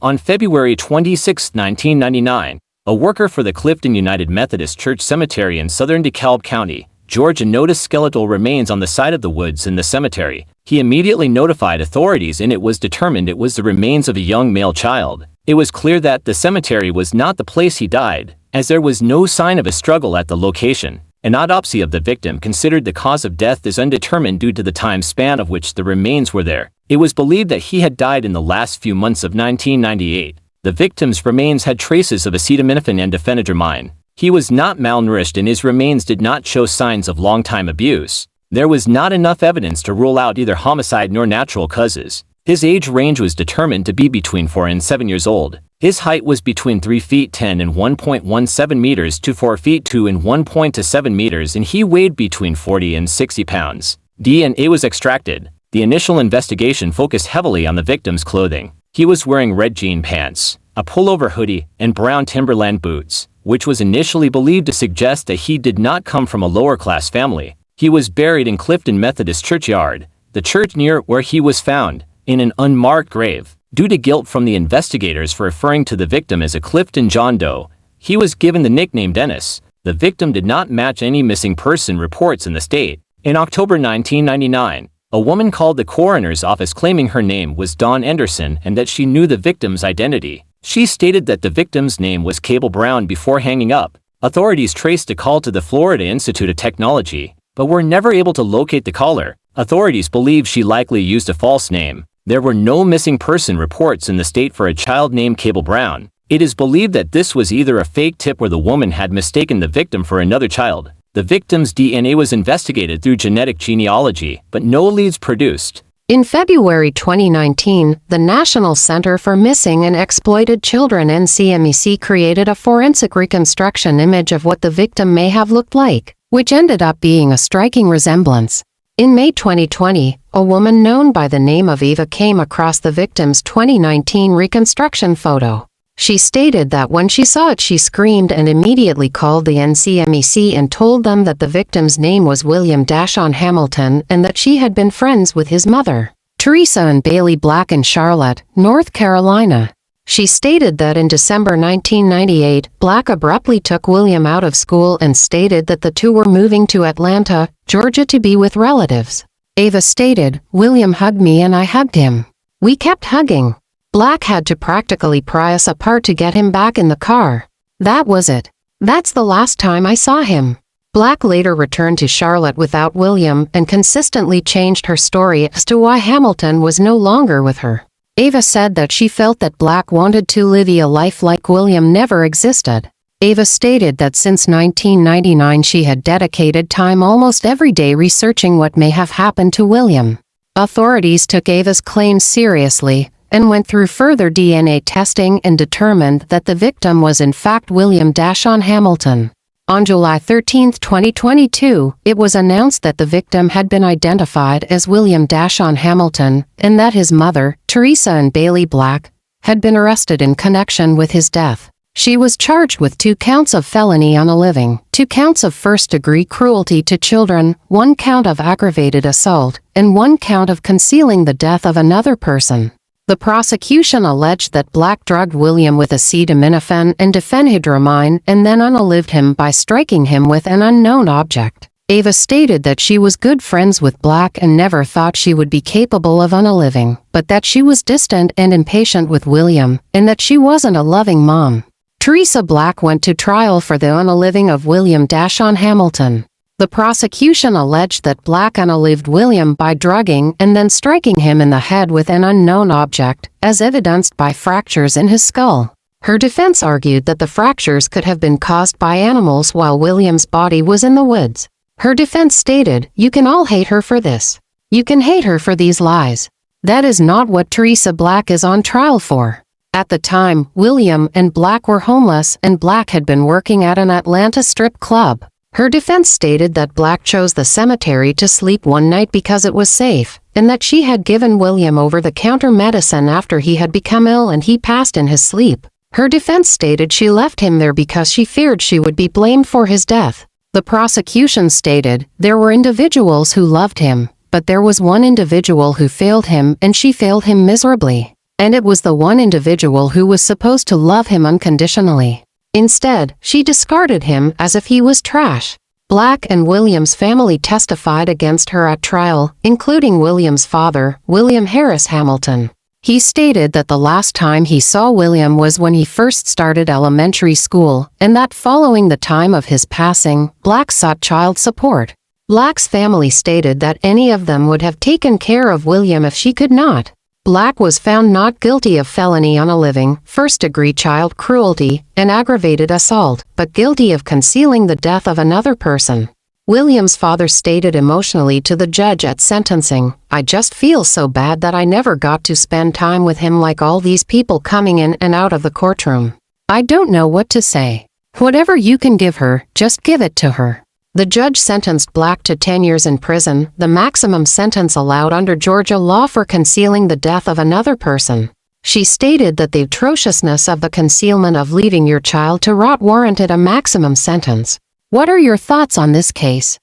On February 26, 1999, a worker for the Clifton United Methodist Church Cemetery in southern DeKalb County, Georgia noticed skeletal remains on the side of the woods in the cemetery. He immediately notified authorities and it was determined it was the remains of a young male child. It was clear that the cemetery was not the place he died, as there was no sign of a struggle at the location. An autopsy of the victim considered the cause of death as undetermined due to the time span of which the remains were there. It was believed that he had died in the last few months of 1998. The victim's remains had traces of acetaminophen and diphenhydramine. He was not malnourished and his remains did not show signs of long-time abuse. There was not enough evidence to rule out either homicide nor natural causes. His age range was determined to be between 4 and 7 years old. His height was between 3 feet 10 and 1.17 meters to 4 feet 2 and 1.27 meters, and he weighed between 40 and 60 pounds. DNA was extracted. The initial investigation focused heavily on the victim's clothing. He was wearing red jean pants, a pullover hoodie, and brown Timberland boots, which was initially believed to suggest that he did not come from a lower-class family. He was buried in Clifton Methodist Churchyard, the church near where he was found, in an unmarked grave. Due to guilt from the investigators for referring to the victim as a Clifton John Doe, he was given the nickname Dennis. The victim did not match any missing person reports in the state. In October 1999, a woman called the coroner's office claiming her name was Dawn Anderson and that she knew the victim's identity. She stated that the victim's name was Cable Brown before hanging up. Authorities traced a call to the Florida Institute of Technology, but were never able to locate the caller. Authorities believe she likely used a false name. There were no missing person reports in the state for a child named Cable Brown. It is believed that this was either a fake tip or the woman had mistaken the victim for another child. The victim's DNA was investigated through genetic genealogy, but no leads produced. In February 2019, the National Center for Missing and Exploited Children (NCMEC) created a forensic reconstruction image of what the victim may have looked like, which ended up being a striking resemblance. In May 2020, a woman known by the name of Eva came across the victim's 2019 reconstruction photo. She stated that when she saw it she screamed and immediately called the NCMEC and told them that the victim's name was William DaShawn Hamilton and that she had been friends with his mother, Teresa and Bailey Black, in Charlotte, North Carolina. She stated that in December 1998, Black abruptly took William out of school and stated that the two were moving to Atlanta, Georgia to be with relatives. Eva stated, "William hugged me and I hugged him. We kept hugging. Black had to practically pry us apart to get him back in the car. That was it. That's the last time I saw him." Black later returned to Charlotte without William and consistently changed her story as to why Hamilton was no longer with her. Eva said that she felt that Black wanted to live a life like William never existed. Eva stated that since 1999 she had dedicated time almost every day researching what may have happened to William. Authorities took Eva's claims seriously and went through further DNA testing and determined that the victim was in fact William DaShawn Hamilton. On July 13, 2022, it was announced that the victim had been identified as William DaShawn Hamilton and that his mother, Teresa and Bailey Black, had been arrested in connection with his death. She was charged with 2 counts of felony on a living, 2 counts of first-degree cruelty to children, 1 count of aggravated assault, and 1 count of concealing the death of another person. The prosecution alleged that Black drugged William with acetaminophen and diphenhydramine and then unalived him by striking him with an unknown object. Eva stated that she was good friends with Black and never thought she would be capable of unaliving, but that she was distant and impatient with William, and that she wasn't a loving mom. Teresa Black went to trial for the unaliving of William DaShawn Hamilton. The prosecution alleged that Black unalived William by drugging and then striking him in the head with an unknown object, as evidenced by fractures in his skull. Her defense argued that the fractures could have been caused by animals while William's body was in the woods. Her defense stated, "You can all hate her for this. You can hate her for these lies. That is not what Teresa Black is on trial for." At the time, William and Black were homeless and Black had been working at an Atlanta strip club. Her defense stated that Black chose the cemetery to sleep one night because it was safe, and that she had given William over-the-counter medicine after he had become ill and he passed in his sleep. Her defense stated she left him there because she feared she would be blamed for his death. The prosecution stated, "There were individuals who loved him, but there was one individual who failed him and she failed him miserably." and it was the one individual who was supposed to love him unconditionally. Instead, she discarded him as if he was trash. Black and William's family testified against her at trial, including William's father, William Harris Hamilton. He stated that the last time he saw William was when he first started elementary school, and that following the time of his passing, Black sought child support. Black's family stated that any of them would have taken care of William if she could not. Black was found not guilty of felony on a living, first-degree child cruelty, and aggravated assault, but guilty of concealing the death of another person. William's father stated emotionally to the judge at sentencing, "I just feel so bad that I never got to spend time with him like all these people coming in and out of the courtroom. I don't know what to say. Whatever you can give her, just give it to her." The judge sentenced Black to 10 years in prison, the maximum sentence allowed under Georgia law for concealing the death of another person. She stated that the atrociousness of the concealment of leaving your child to rot warranted a maximum sentence. What are your thoughts on this case?